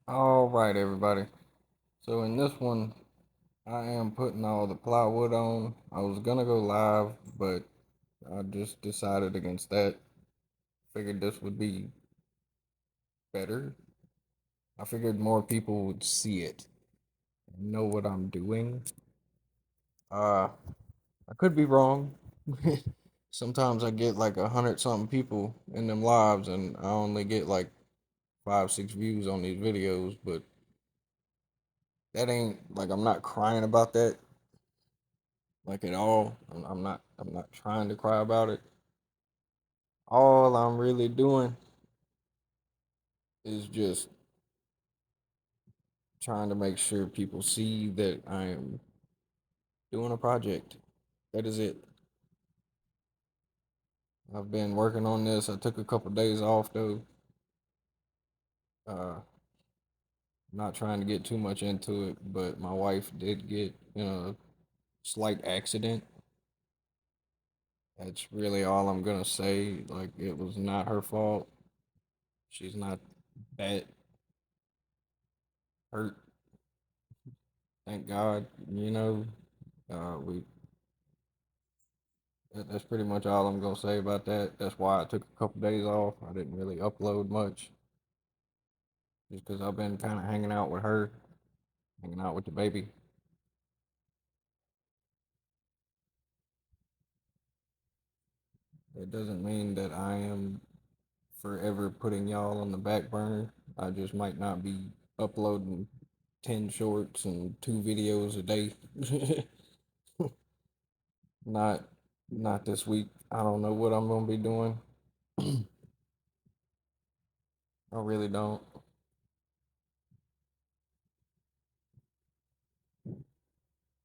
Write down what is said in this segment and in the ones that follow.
All right, everybody. So in this one, I am putting all the plywood on. I was gonna go live, but I just decided against that. Figured this would be better. I figured more people would see it and know what I'm doing. Uh, I could be wrong. Sometimes I get like 100 something people in them lives, and I only get like 5, 6 views on these videos. But that ain't like I'm not crying about that like at all. I'm not trying to cry about it. All I'm really doing is just trying to make sure people see that I am doing a project. That is it. I've been working on this. I took a couple days off though. Uh, not trying to get too much into it, but my wife did get in a slight accident. That's really all I'm gonna say. Like it was not her fault. She's not that hurt. Thank God. We that's pretty much all I'm gonna say about that. That's why I took a couple days off. I didn't really upload much, just because I've been kind of hanging out with her, hanging out with the baby. It doesn't mean that I am forever putting y'all on the back burner. I just might not be uploading 10 shorts and 2 videos a day. not not this week. I don't know what I'm gonna be doing. I really don't.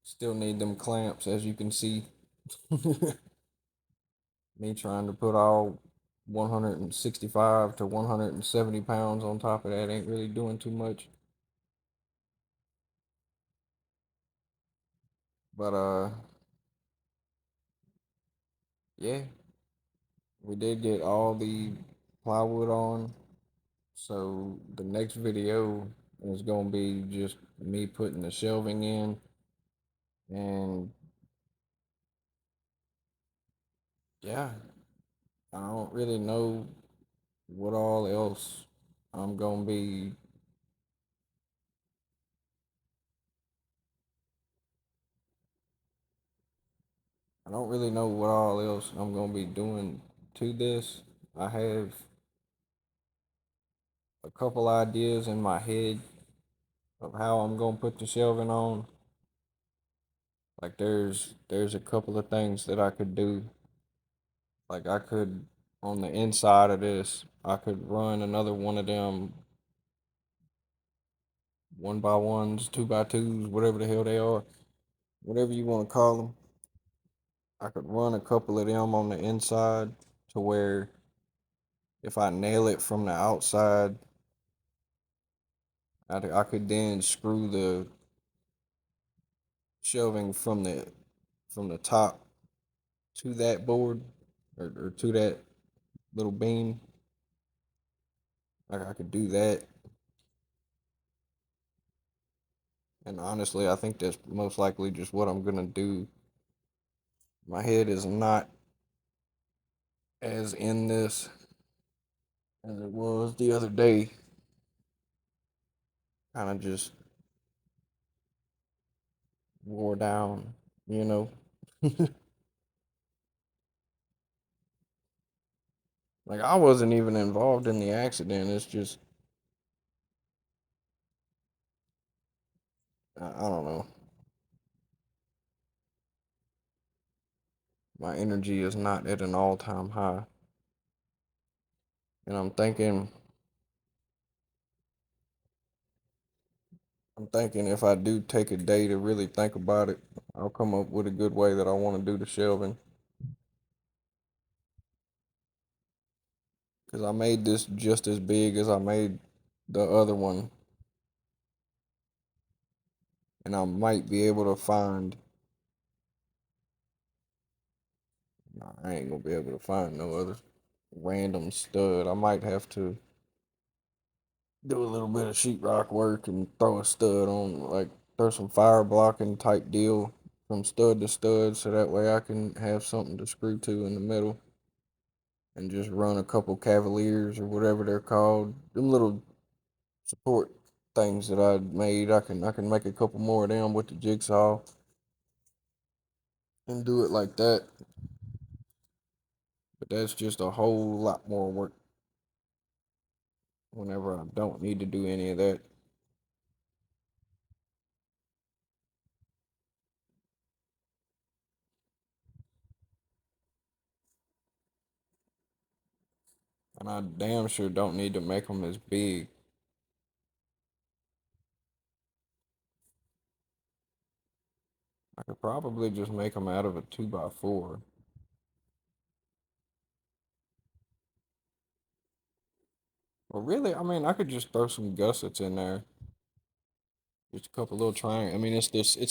Still need them clamps, as you can see. Me trying to put all 165 to 170 pounds on top of that ain't really doing too much. But yeah, we did get all the plywood on. So the next video is gonna be just me putting the shelving in, and yeah, I don't really know what all else I'm gonna be. I don't really know what all else I'm gonna be doing to this. I have a couple ideas in my head of how I'm gonna put the shelving on. Like there's a couple of things that I could do. Like I could on the inside of this, I could run another one of them 1x1s, 2x2s, whatever the hell they are, whatever you want to call them. I could run a couple of them on the inside to where if I nail it from the outside, I could then screw the shelving from the top to that board or to that little beam. Like I could do that. And honestly, I think that's most likely just what I'm gonna do. My head is not as in this as it was the other day. Kind of just wore down, you know. Like I wasn't even involved in the accident. It's just I don't know. My energy is not at an all-time high, and I'm thinking if I do take a day to really think about it, I'll come up with a good way that I want to do the shelving. Because I made this just as big as I made the other one, and I might be able to find. Nah, I ain't gonna be able to find no other random stud. I might have to. do a little bit of sheetrock work and throw a stud on, like throw some fire blocking type deal from stud to stud, so that way I can have something to screw to in the middle, and just run a couple Cavaliers or whatever they're called, them little support things that I made. I can make a couple more of them with the jigsaw and do it like that. But that's just a whole lot more work whenever I don't need to do any of that. And I damn sure don't need to make them as big. I could probably just make them out of a 2x4. Well, really, I mean, I could just throw some gussets in there. Just a couple little triangles. I mean, it's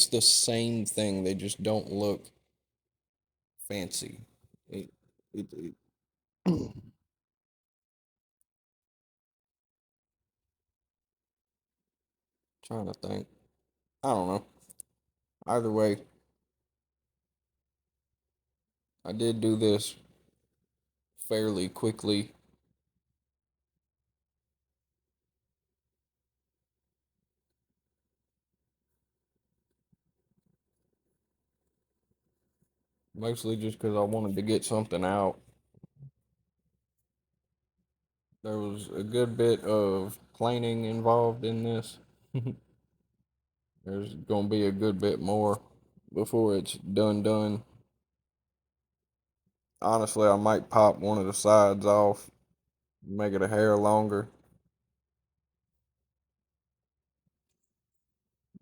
the same thing. They just don't look fancy. It, it trying to think. I don't know. Either way, I did do this fairly quickly. Mostly just because I wanted to get something out. There was a good bit of planing involved in this. There's gonna be a good bit more before it's done. Honestly, I might pop one of the sides off, make it a hair longer,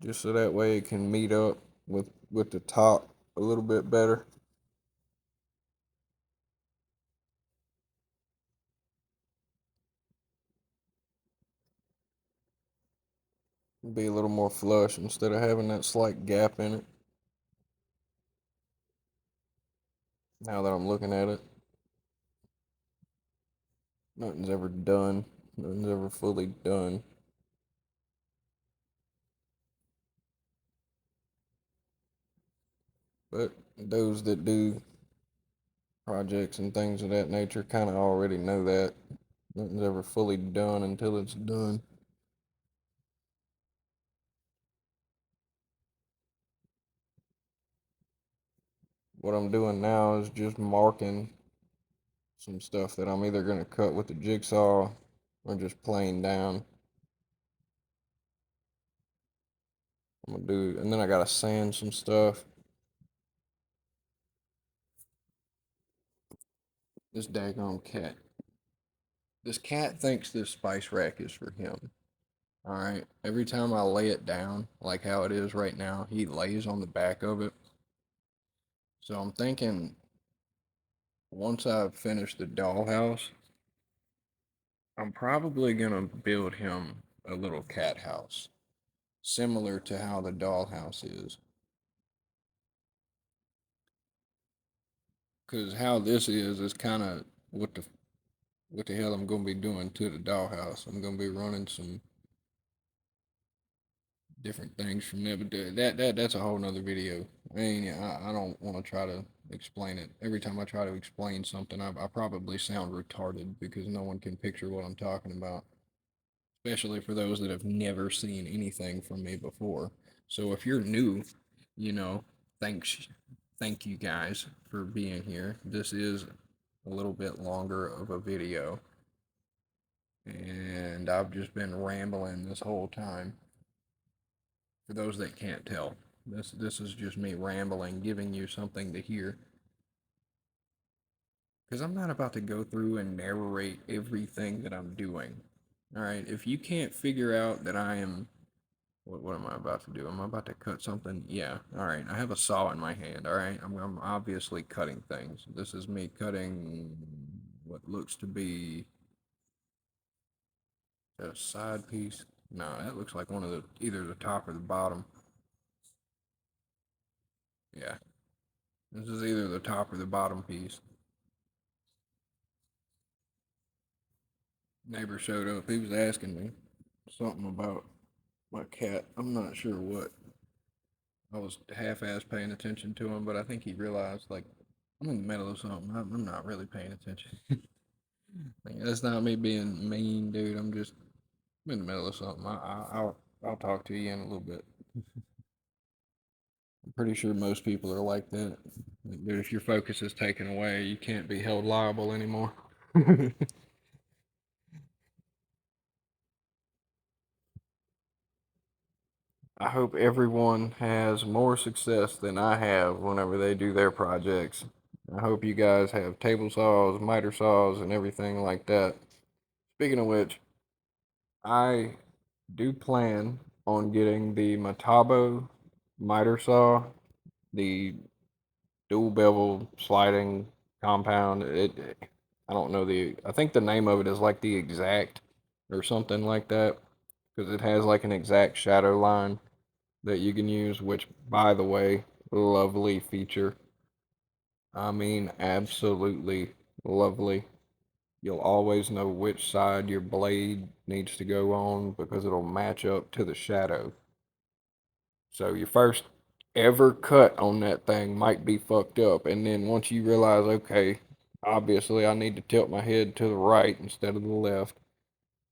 just so that way it can meet up with the top a little bit better. Be a little more flush instead of having that slight gap in it. Now that I'm looking at it, nothing's ever done. Nothing's ever fully done. But those that do projects and things of that nature kind of already know that nothing's ever fully done until it's done. What I'm doing now is just marking some stuff that I'm either going to cut with the jigsaw or just plain down. I'm going to do, and then I got to sand some stuff. This daggone cat. This cat thinks this spice rack is for him. All right. Every time I lay it down, like how it is right now, he lays on the back of it. So I'm thinking once I've finished the dollhouse, I'm probably gonna build him a little cat house, similar to how the dollhouse is. Cause how this is kind of what the hell I'm gonna be doing to the dollhouse. I'm gonna be running some different things from there, but that's a whole nother video. I mean, I don't want to try to explain it. Every time I try to explain something, I probably sound retarded because no one can picture what I'm talking about, especially for those that have never seen anything from me before. So if you're new, you know, thanks, thank you guys for being here. This is a little bit longer of a video, and I've just been rambling this whole time. For those that can't tell, this is just me rambling, giving you something to hear. Because I'm not about to go through and narrate everything that I'm doing. All right, if you can't figure out that I am, what am I about to do? Am I about to cut something? Yeah. All right, I have a saw in my hand. All right, I'm obviously cutting things. This is me cutting what looks to be a side piece. No, that looks like one of the either the top or the bottom. Yeah, this is either the top or the bottom piece. Neighbor showed up. He was asking me. something about my cat. I'm not sure what. I was half-ass paying attention to him, but I think he realized like I'm in the middle of something. I'm not really paying attention. Like, that's not me being mean, dude. I'm in the middle of something. I'll talk to you in a little bit. I'm pretty sure most people are like that. Like, dude, if your focus is taken away, you can't be held liable anymore. I hope everyone has more success than I have whenever they do their projects. I hope you guys have table saws, miter saws, and everything like that. Speaking of which, I do plan on getting the Metabo miter saw, the dual bevel sliding compound. I don't know I think the name of it is like the exact or something like that because it has like an exact shadow line that you can use, which, by the way, lovely feature. I mean, absolutely lovely. You'll always know which side your blade needs to go on because it'll match up to the shadow. So your first ever cut on that thing might be fucked up, and then once you realize, okay, obviously I need to tilt my head to the right instead of the left,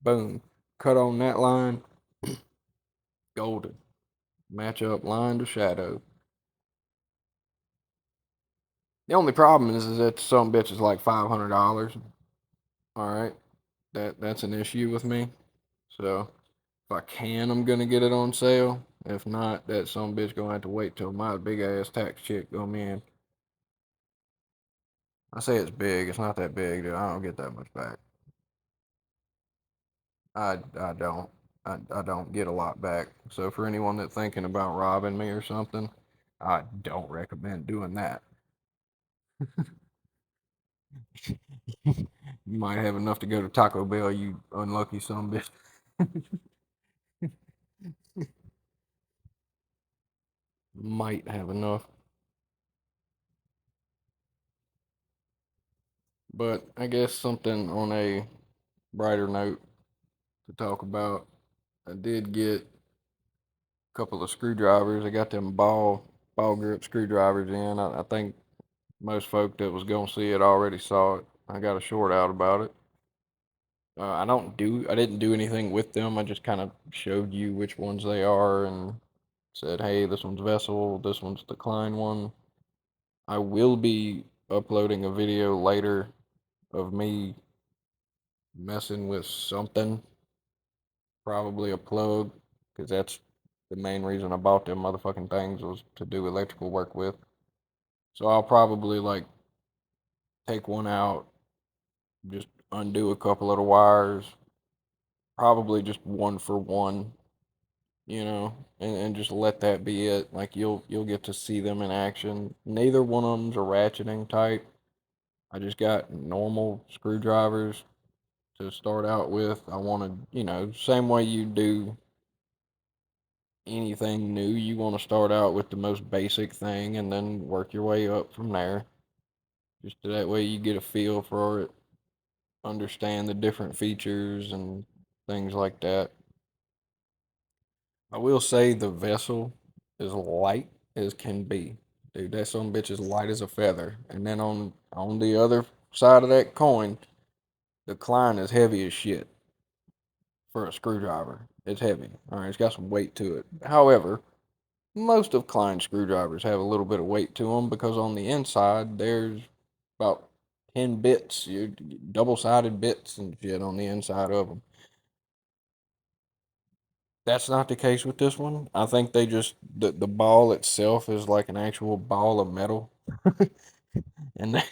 boom, cut on that line, golden. Match up line to shadow. The only problem is that some bitch is like $500. All right, that's an issue with me. So if I can, I'm gonna get it on sale. If not, that some bitch gonna have to wait till my big ass tax check come in. I say it's big. It's not that big, dude. I don't get that much back. I don't. I don't get a lot back. So for anyone that's thinking about robbing me or something, I don't recommend doing that. You might have enough to go to Taco Bell, you unlucky son bitch. Might have enough. But I guess something on a brighter note to talk about. I did get a couple of screwdrivers. I got them ball grip screwdrivers in. I think most folk that was gonna see it already saw it. I got a short out about it. I didn't do anything with them. I just kind of showed you which ones they are and said, hey, this one's Vessel, this one's the Klein one. I will be uploading a video later of me messing with something, probably a plug, because that's the main reason I bought them motherfucking things was to do electrical work with. So I'll probably like take one out, just undo a couple of the wires, probably just one for one, and just let that be it. Like you'll get to see them in action. Neither one of them's a ratcheting type. I just got normal screwdrivers to start out with. I wanted, same way you do anything new, you want to start out with the most basic thing and then work your way up from there. Just that way you get a feel for it, understand the different features and things like that. I will say the Vessel is light as can be. Dude, that some bitch is light as a feather. And then on the other side of that coin, the Klein is heavy as shit for a screwdriver. It's heavy. All right, it's got some weight to it. However, most of Klein screwdrivers have a little bit of weight to them because on the inside there's about 10 bits, double-sided bits and shit on the inside of them. That's not the case with this one. I think they just the ball itself is like an actual ball of metal, and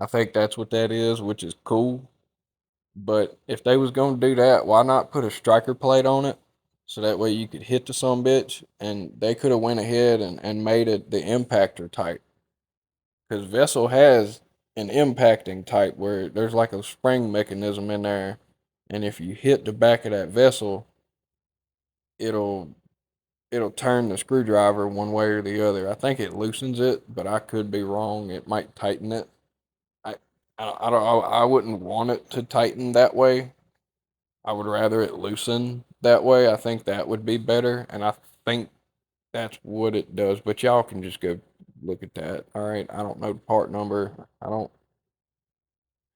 I think that's what that is, which is cool. But if they was gonna do that, why not put a striker plate on it so that way you could hit the some bitch, and they could have went ahead and made it the impactor type because Vessel has an impacting type where there's like a spring mechanism in there, and if you hit the back of that vessel, it'll it'll turn the screwdriver one way or the other. I think it loosens it, but I could be wrong. It might tighten it. I I don't I wouldn't want it to tighten that way. I would rather it loosen that way. I think that would be better, and I think that's what it does. But y'all can just go look at that. All right. I don't know the part number. I don't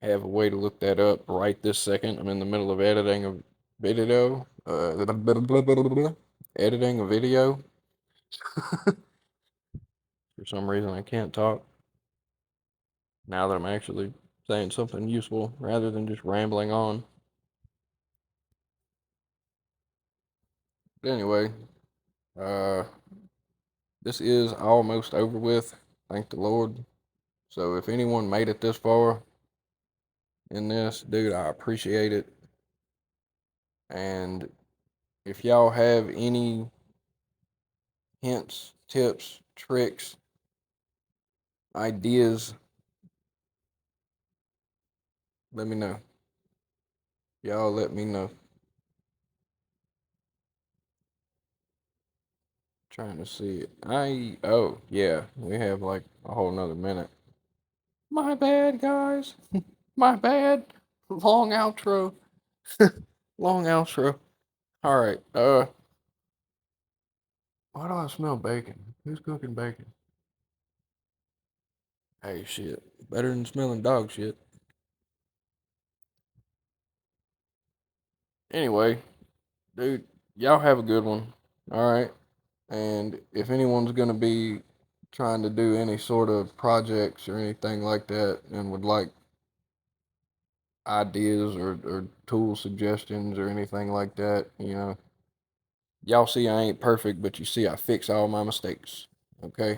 have a way to look that up right this second. I'm in the middle of editing a video. Editing a video. For some reason, I can't talk now that I'm actually saying something useful rather than just rambling on. But anyway, uh, this is almost over with. Thank the Lord. So if anyone made it this far in this, dude, I appreciate it. And if y'all have any hints, tips, tricks, ideas, let me know. Y'all let me know. Trying to see it. Oh, yeah, we have like a whole nother minute. My bad, guys. My bad. Long outro. Long outro. All right. Why do I smell bacon? Who's cooking bacon? Hey, shit. Better than smelling dog shit. Anyway, dude, y'all have a good one. All right. And if anyone's going to be trying to do any sort of projects or anything like that and would like ideas or tool suggestions or anything like that, y'all see I ain't perfect, but you see I fix all my mistakes. Okay?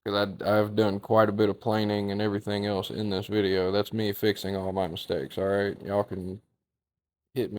Because I've done quite a bit of planing and everything else in this video. That's me fixing all my mistakes. All right? Y'all can